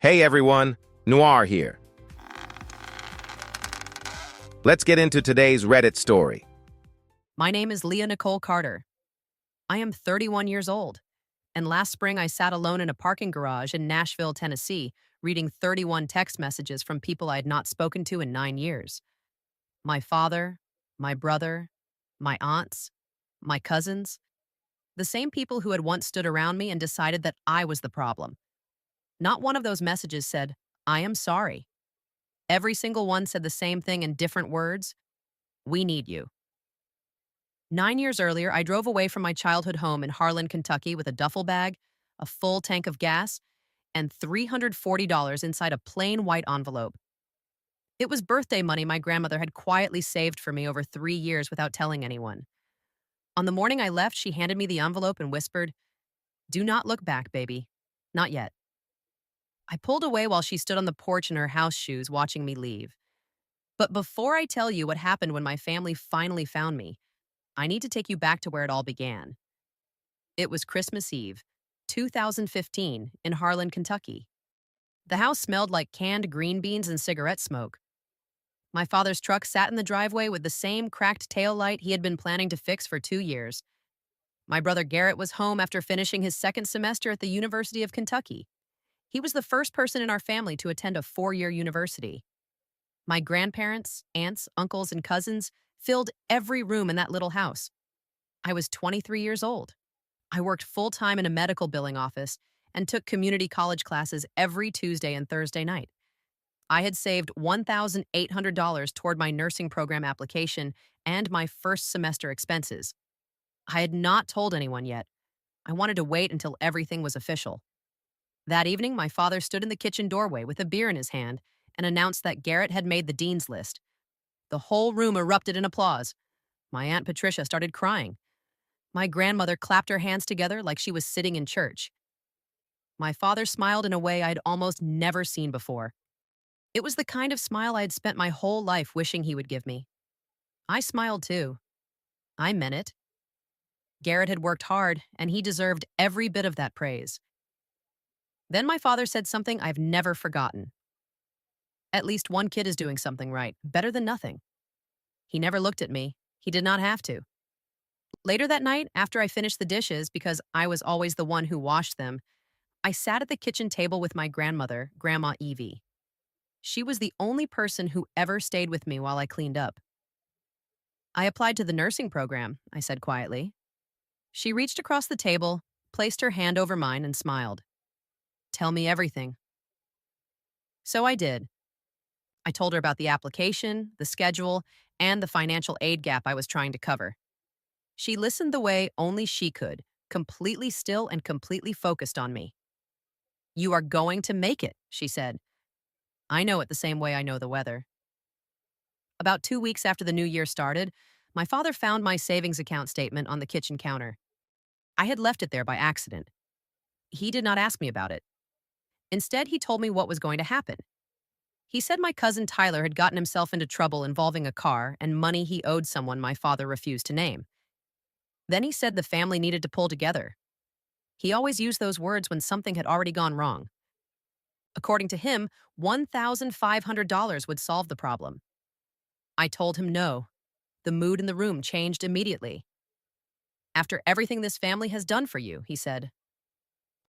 Hey everyone, Noir here. Let's get into today's Reddit story. My name is Leah Nicole Carter. I am 31 years old, and last spring I sat alone in a parking garage in Nashville, Tennessee, reading 31 text messages from people I had not spoken to in 9 years. My father, my brother, my aunts, my cousins, the same people who had once stood around me and decided that I was the problem. Not one of those messages said, "I am sorry." Every single one said the same thing in different words: "We need you." 9 years earlier, I drove away from my childhood home in Harlan, Kentucky with a duffel bag, a full tank of gas, and $340 inside a plain white envelope. It was birthday money my grandmother had quietly saved for me over 3 years without telling anyone. On the morning I left, she handed me the envelope and whispered, "Do not look back, baby. Not yet." I pulled away while she stood on the porch in her house shoes watching me leave. But before I tell you what happened when my family finally found me, I need to take you back to where it all began. It was Christmas Eve, 2015, in Harlan, Kentucky. The house smelled like canned green beans and cigarette smoke. My father's truck sat in the driveway with the same cracked tail light he had been planning to fix for 2 years. My brother Garrett was home after finishing his second semester at the University of Kentucky. He was the first person in our family to attend a 4-year university. My grandparents, aunts, uncles, and cousins filled every room in that little house. I was 23 years old. I worked full-time in a medical billing office and took community college classes every Tuesday and Thursday night. I had saved $1,800 toward my nursing program application and my first semester expenses. I had not told anyone yet. I wanted to wait until everything was official. That evening, my father stood in the kitchen doorway with a beer in his hand and announced that Garrett had made the dean's list. The whole room erupted in applause. My Aunt Patricia started crying. My grandmother clapped her hands together like she was sitting in church. My father smiled in a way I'd almost never seen before. It was the kind of smile I'd spent my whole life wishing he would give me. I smiled too. I meant it. Garrett had worked hard, and he deserved every bit of that praise. Then my father said something I've never forgotten. "At least one kid is doing something right, better than nothing." He never looked at me. He did not have to. Later that night, after I finished the dishes, because I was always the one who washed them, I sat at the kitchen table with my grandmother, Grandma Evie. She was the only person who ever stayed with me while I cleaned up. "I applied to the nursing program," I said quietly. She reached across the table, placed her hand over mine, and smiled. "Tell me everything." So I did. I told her about the application, the schedule, and the financial aid gap I was trying to cover. She listened the way only she could, completely still and completely focused on me. "You are going to make it," she said. I know it the same way I know the weather. About 2 weeks after the new year started, my father found my savings account statement on the kitchen counter. I had left it there by accident. He did not ask me about it. Instead, he told me what was going to happen. He said my cousin Tyler had gotten himself into trouble involving a car and money he owed someone my father refused to name. Then he said the family needed to pull together. He always used those words when something had already gone wrong. According to him, $1,500 would solve the problem. I told him no. The mood in the room changed immediately. "After everything this family has done for you," he said.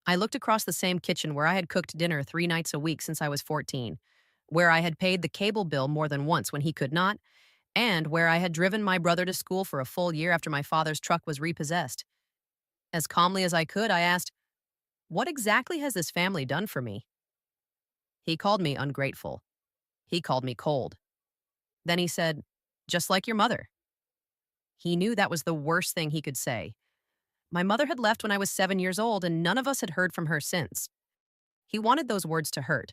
I looked across the same kitchen where I had cooked dinner 3 nights a week since I was 14, where I had paid the cable bill more than once when he could not, and where I had driven my brother to school for a full year after my father's truck was repossessed. As calmly as I could, I asked, "What exactly has this family done for me?" He called me ungrateful. He called me cold. Then he said, "Just like your mother." He knew that was the worst thing he could say. My mother had left when I was 7 years old, and none of us had heard from her since. He wanted those words to hurt.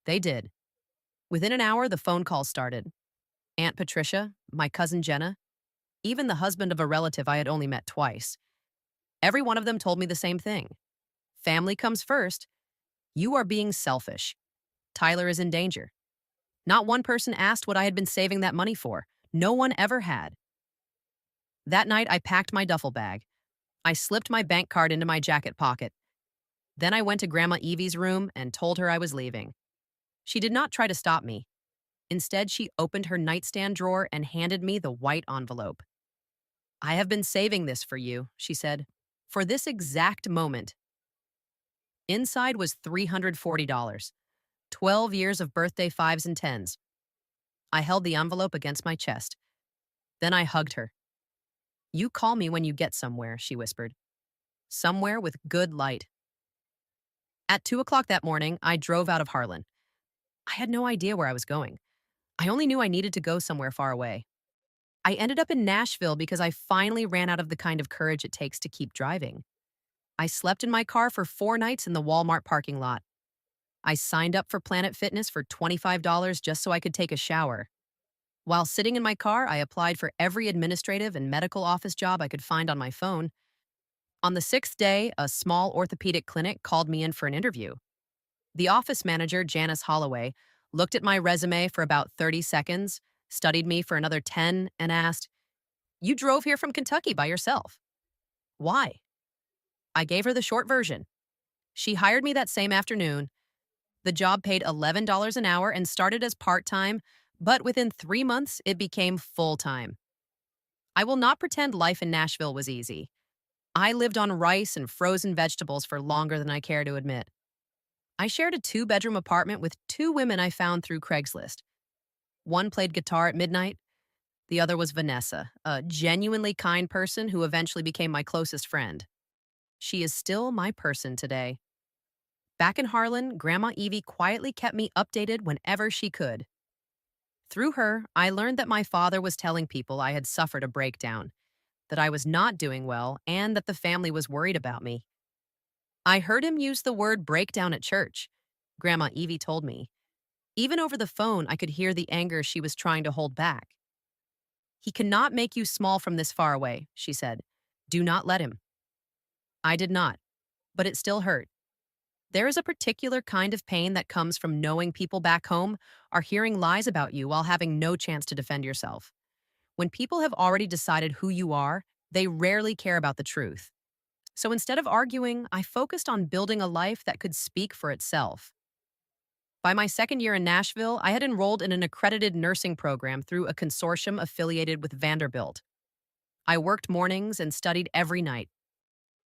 They did. Within an hour, the phone calls started. Aunt Patricia, my cousin Jenna, even the husband of a relative I had only met twice. Every one of them told me the same thing. Family comes first. You are being selfish. Tyler is in danger. Not one person asked what I had been saving that money for. No one ever had. That night, I packed my duffel bag. I slipped my bank card into my jacket pocket. Then I went to Grandma Evie's room and told her I was leaving. She did not try to stop me. Instead, she opened her nightstand drawer and handed me the white envelope. I have been saving this for you, she said, for this exact moment. Inside was $340, 12 years of birthday fives and tens. I held the envelope against my chest. Then I hugged her. You call me when you get somewhere, she whispered. Somewhere with good light. At 2 o'clock that morning, I drove out of Harlan. I had no idea where I was going. I only knew I needed to go somewhere far away. I ended up in Nashville because I finally ran out of the kind of courage it takes to keep driving. I slept in my car for 4 nights in the Walmart parking lot. I signed up for Planet Fitness for $25 just so I could take a shower. While sitting in my car, I applied for every administrative and medical office job I could find on my phone. On the 6th day, a small orthopedic clinic called me in for an interview. The office manager, Janice Holloway, looked at my resume for about 30 seconds, studied me for another 10, and asked, You drove here from Kentucky by yourself. Why? I gave her the short version. She hired me that same afternoon. The job paid $11 an hour and started as part-time, but within 3 months, it became full-time. I will not pretend life in Nashville was easy. I lived on rice and frozen vegetables for longer than I care to admit. I shared a 2-bedroom apartment with 2 women I found through Craigslist. One played guitar at midnight. The other was Vanessa, a genuinely kind person who eventually became my closest friend. She is still my person today. Back in Harlan, Grandma Evie quietly kept me updated whenever she could. Through her, I learned that my father was telling people I had suffered a breakdown, that I was not doing well, and that the family was worried about me. I heard him use the word breakdown at church. Grandma Evie told me. Even over the phone, I could hear the anger she was trying to hold back. He cannot make you small from this far away, she said. Do not let him. I did not, but it still hurt. There is a particular kind of pain that comes from knowing people back home are hearing lies about you while having no chance to defend yourself. When people have already decided who you are, they rarely care about the truth. So instead of arguing, I focused on building a life that could speak for itself. By my second year in Nashville, I had enrolled in an accredited nursing program through a consortium affiliated with Vanderbilt. I worked mornings and studied every night.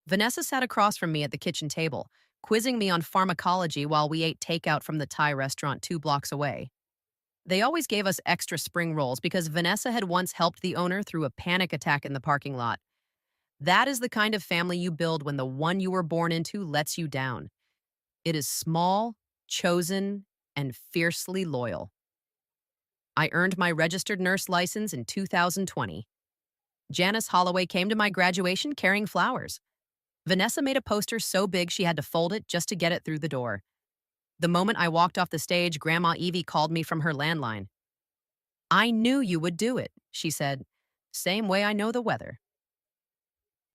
Vanessa sat across from me at the kitchen table, quizzing me on pharmacology while we ate takeout from the Thai restaurant 2 blocks away. They always gave us extra spring rolls because Vanessa had once helped the owner through a panic attack in the parking lot. That is the kind of family you build when the one you were born into lets you down. It is small, chosen, and fiercely loyal. I earned my registered nurse license in 2020. Janice Holloway came to my graduation carrying flowers. Vanessa made a poster so big she had to fold it just to get it through the door. The moment I walked off the stage, Grandma Evie called me from her landline. I knew you would do it, she said. Same way I know the weather.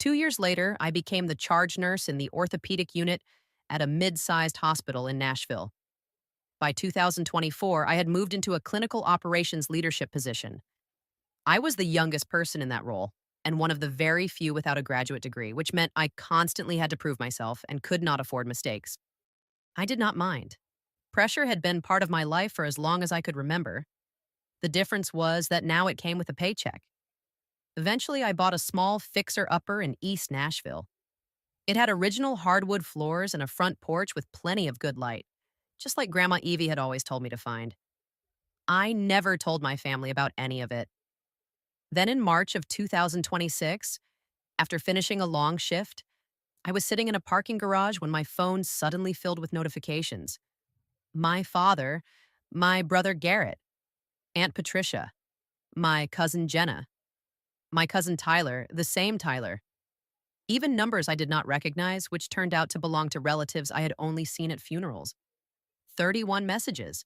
2 years later, I became the charge nurse in the orthopedic unit at a mid-sized hospital in Nashville. By 2024, I had moved into a clinical operations leadership position. I was the youngest person in that role, and one of the very few without a graduate degree, which meant I constantly had to prove myself and could not afford mistakes. I did not mind. Pressure had been part of my life for as long as I could remember. The difference was that now it came with a paycheck. Eventually, I bought a small fixer-upper in East Nashville. It had original hardwood floors and a front porch with plenty of good light, just like Grandma Evie had always told me to find. I never told my family about any of it. Then in March of 2026, after finishing a long shift, I was sitting in a parking garage when my phone suddenly filled with notifications. My father, my brother Garrett, Aunt Patricia, my cousin Jenna, my cousin Tyler, the same Tyler. Even numbers I did not recognize, which turned out to belong to relatives I had only seen at funerals. 31 messages.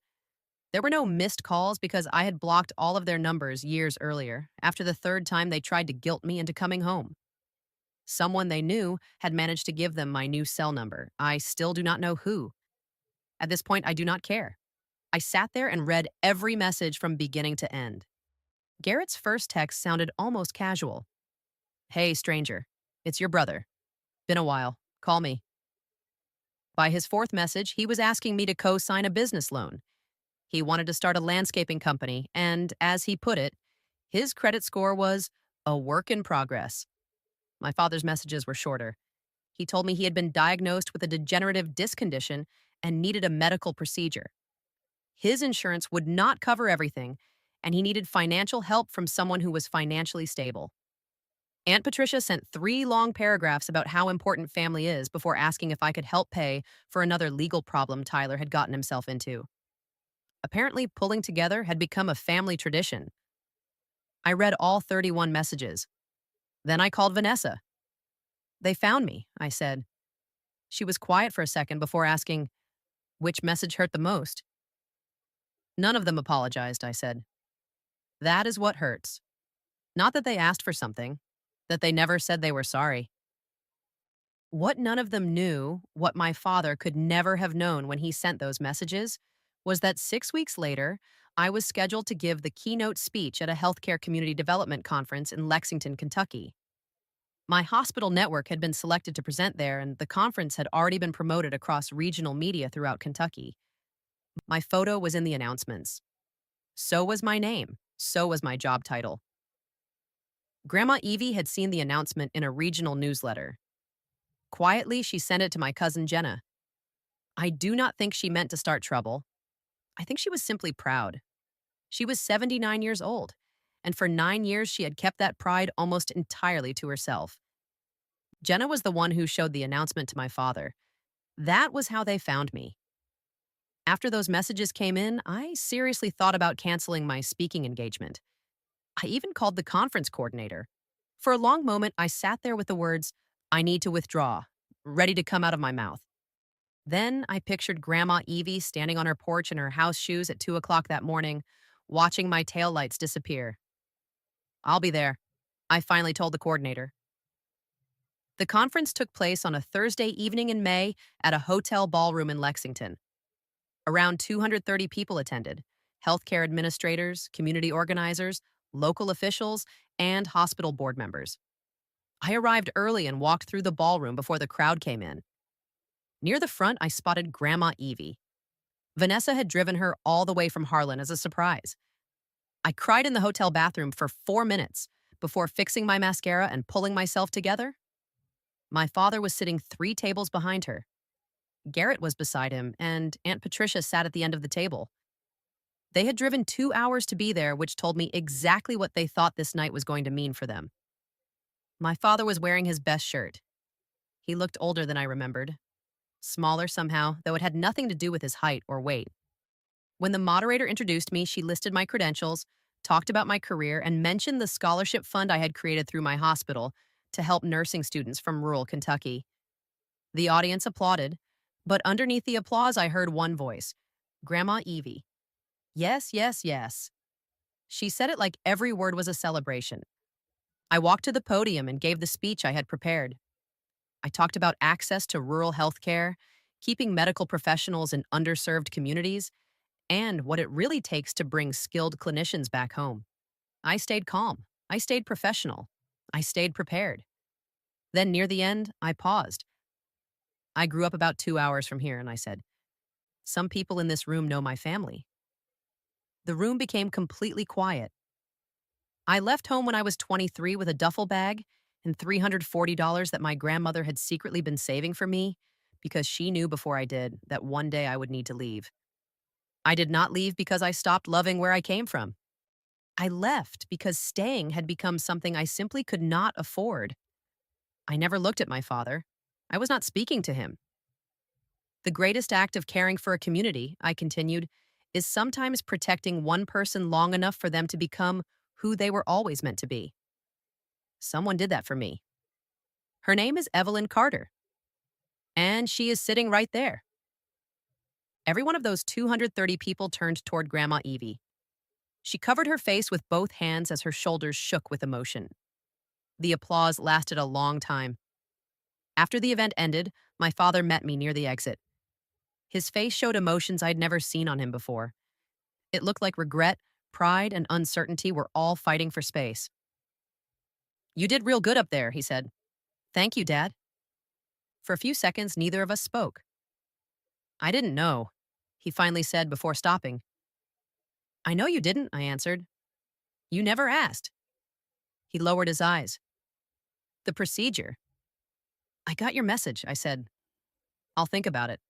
There were no missed calls because I had blocked all of their numbers years earlier, after the 3rd time they tried to guilt me into coming home. Someone they knew had managed to give them my new cell number. I still do not know who. At this point, I do not care. I sat there and read every message from beginning to end. Garrett's first text sounded almost casual. Hey, stranger. It's your brother. Been a while. Call me. By his fourth message, he was asking me to co sign a business loan. He wanted to start a landscaping company, and as he put it, his credit score was a work in progress. My father's messages were shorter. He told me he had been diagnosed with a degenerative disc condition and needed a medical procedure. His insurance would not cover everything, and he needed financial help from someone who was financially stable. Aunt Patricia sent 3 long paragraphs about how important family is before asking if I could help pay for another legal problem Tyler had gotten himself into. Apparently, pulling together had become a family tradition. I read all 31 messages. Then I called Vanessa. They found me, I said. She was quiet for a second before asking, which message hurt the most? None of them apologized, I said. That is what hurts. Not that they asked for something, that they never said they were sorry. What none of them knew, what my father could never have known when he sent those messages, was that 6 weeks later, I was scheduled to give the keynote speech at a healthcare community development conference in Lexington, Kentucky. My hospital network had been selected to present there, and the conference had already been promoted across regional media throughout Kentucky. My photo was in the announcements. So was my name. So was my job title. Grandma Evie had seen the announcement in a regional newsletter. Quietly, she sent it to my cousin Jenna. I do not think she meant to start trouble. I think she was simply proud. She was 79 years old, and for 9 years she had kept that pride almost entirely to herself. Jenna was the one who showed the announcement to my father. That was how they found me. After those messages came in, I seriously thought about canceling my speaking engagement. I even called the conference coordinator. For a long moment, I sat there with the words, I need to withdraw, ready to come out of my mouth. Then I pictured Grandma Evie standing on her porch in her house shoes at 2 o'clock that morning, watching my taillights disappear. I'll be there, I finally told the coordinator. The conference took place on a Thursday evening in May at a hotel ballroom in Lexington. Around 230 people attended: healthcare administrators, community organizers, local officials, and hospital board members. I arrived early and walked through the ballroom before the crowd came in. Near the front, I spotted Grandma Evie. Vanessa had driven her all the way from Harlan as a surprise. I cried in the hotel bathroom for 4 minutes before fixing my mascara and pulling myself together. My father was sitting 3 tables behind her. Garrett was beside him, and Aunt Patricia sat at the end of the table. They had driven 2 hours to be there, which told me exactly what they thought this night was going to mean for them. My father was wearing his best shirt. He looked older than I remembered. Smaller somehow, though it had nothing to do with his height or weight. When the moderator introduced me, she listed my credentials, talked about my career, and mentioned the scholarship fund I had created through my hospital to help nursing students from rural Kentucky. The audience applauded, but underneath the applause, I heard one voice: Grandma Evie. Yes, yes, yes. She said it like every word was a celebration. I walked to the podium and gave the speech I had prepared. I talked about access to rural health care, keeping medical professionals in underserved communities, and what it really takes to bring skilled clinicians back home. I stayed calm. I stayed professional. I stayed prepared. Then, near the end, I paused. I grew up about 2 hours from here, and I said, some people in this room know my family. The room became completely quiet. I left home when I was 23 with a duffel bag and $340 that my grandmother had secretly been saving for me because she knew before I did that one day I would need to leave. I did not leave because I stopped loving where I came from. I left because staying had become something I simply could not afford. I never looked at my father. I was not speaking to him. The greatest act of caring for a community, I continued, is sometimes protecting one person long enough for them to become who they were always meant to be. Someone did that for me. Her name is Evelyn Carter, and she is sitting right there. Every one of those 230 people turned toward Grandma Evie. She covered her face with both hands as her shoulders shook with emotion. The applause lasted a long time. After the event ended, my father met me near the exit. His face showed emotions I'd never seen on him before. It looked like regret, pride, and uncertainty were all fighting for space. You did real good up there, he said. Thank you, Dad. For a few seconds, neither of us spoke. I didn't know, he finally said before stopping. I know you didn't, I answered. You never asked. He lowered his eyes. The procedure. I got your message, I said. I'll think about it.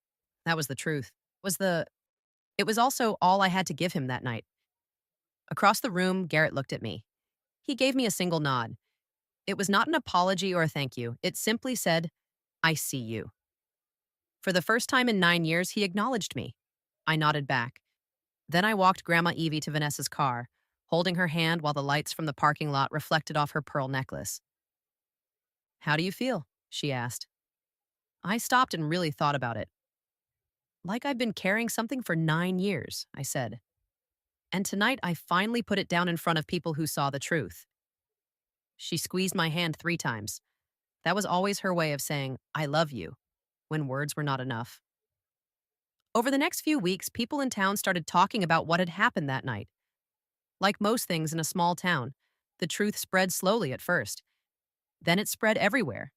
That was the truth. Was the It was also all I had to give him that night. Across the room, Garrett looked at me. He gave me a single nod. It was not an apology or a thank you. It simply said, I see you. For the first time in 9 years, he acknowledged me. I nodded back. Then I walked Grandma Evie to Vanessa's car, holding her hand while the lights from the parking lot reflected off her pearl necklace. How do you feel? She asked. I stopped and really thought about it. Like I've been carrying something for 9 years, I said. And tonight I finally put it down in front of people who saw the truth. She squeezed my hand 3 times. That was always her way of saying, I love you, when words were not enough. Over the next few weeks, people in town started talking about what had happened that night. Like most things in a small town, the truth spread slowly at first. Then it spread everywhere.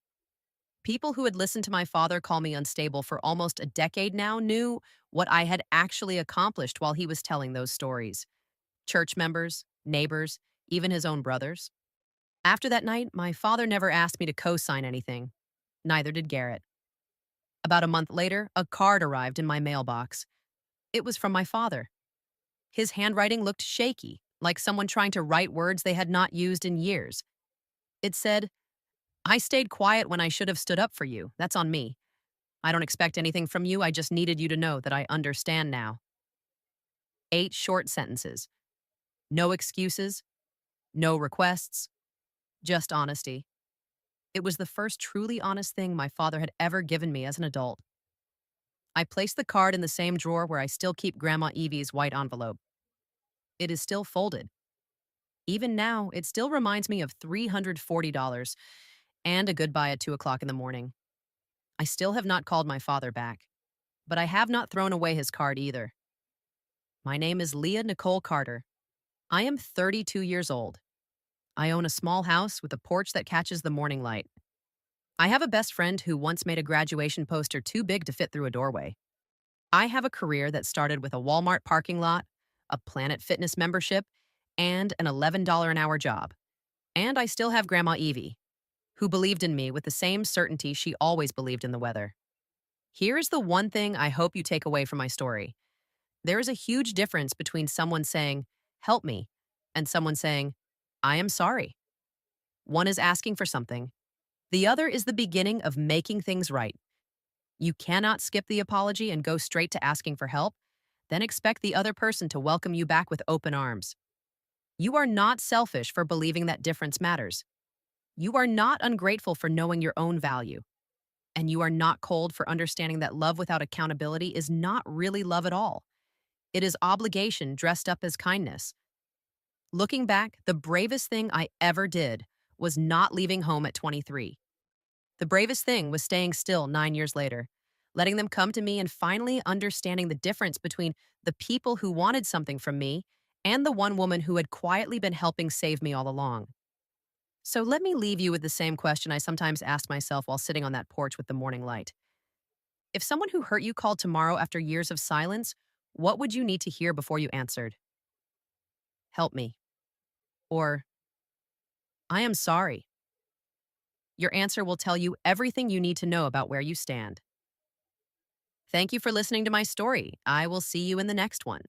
People who had listened to my father call me unstable for almost a decade now knew what I had actually accomplished while he was telling those stories. Church members, neighbors, even his own brothers. After that night, my father never asked me to co-sign anything. Neither did Garrett. About a month later, a card arrived in my mailbox. It was from my father. His handwriting looked shaky, like someone trying to write words they had not used in years. It said, I stayed quiet when I should have stood up for you. That's on me. I don't expect anything from you. I just needed you to know that I understand now. 8 short sentences. No excuses, no requests, just honesty. It was the first truly honest thing my father had ever given me as an adult. I placed the card in the same drawer where I still keep Grandma Evie's white envelope. It is still folded. Even now, it still reminds me of $340 and a goodbye at 2 o'clock in the morning. I still have not called my father back, but I have not thrown away his card either. My name is Leah Nicole Carter. I am 32 years old. I own a small house with a porch that catches the morning light. I have a best friend who once made a graduation poster too big to fit through a doorway. I have a career that started with a Walmart parking lot, a Planet Fitness membership, and an $11 an hour job. And I still have Grandma Evie, who believed in me with the same certainty she always believed in the weather. Here's the one thing I hope you take away from my story. There is a huge difference between someone saying, help me, and someone saying, I am sorry. One is asking for something. The other is the beginning of making things right. You cannot skip the apology and go straight to asking for help, then expect the other person to welcome you back with open arms. You are not selfish for believing that difference matters. You are not ungrateful for knowing your own value. And you are not cold for understanding that love without accountability is not really love at all. It is obligation dressed up as kindness. Looking back, the bravest thing I ever did was not leaving home at 23. The bravest thing was staying still 9 years later, letting them come to me and finally understanding the difference between the people who wanted something from me and the one woman who had quietly been helping save me all along. So let me leave you with the same question I sometimes asked myself while sitting on that porch with the morning light. If someone who hurt you called tomorrow after years of silence, what would you need to hear before you answered? Help me. Or, I am sorry. Your answer will tell you everything you need to know about where you stand. Thank you for listening to my story. I will see you in the next one.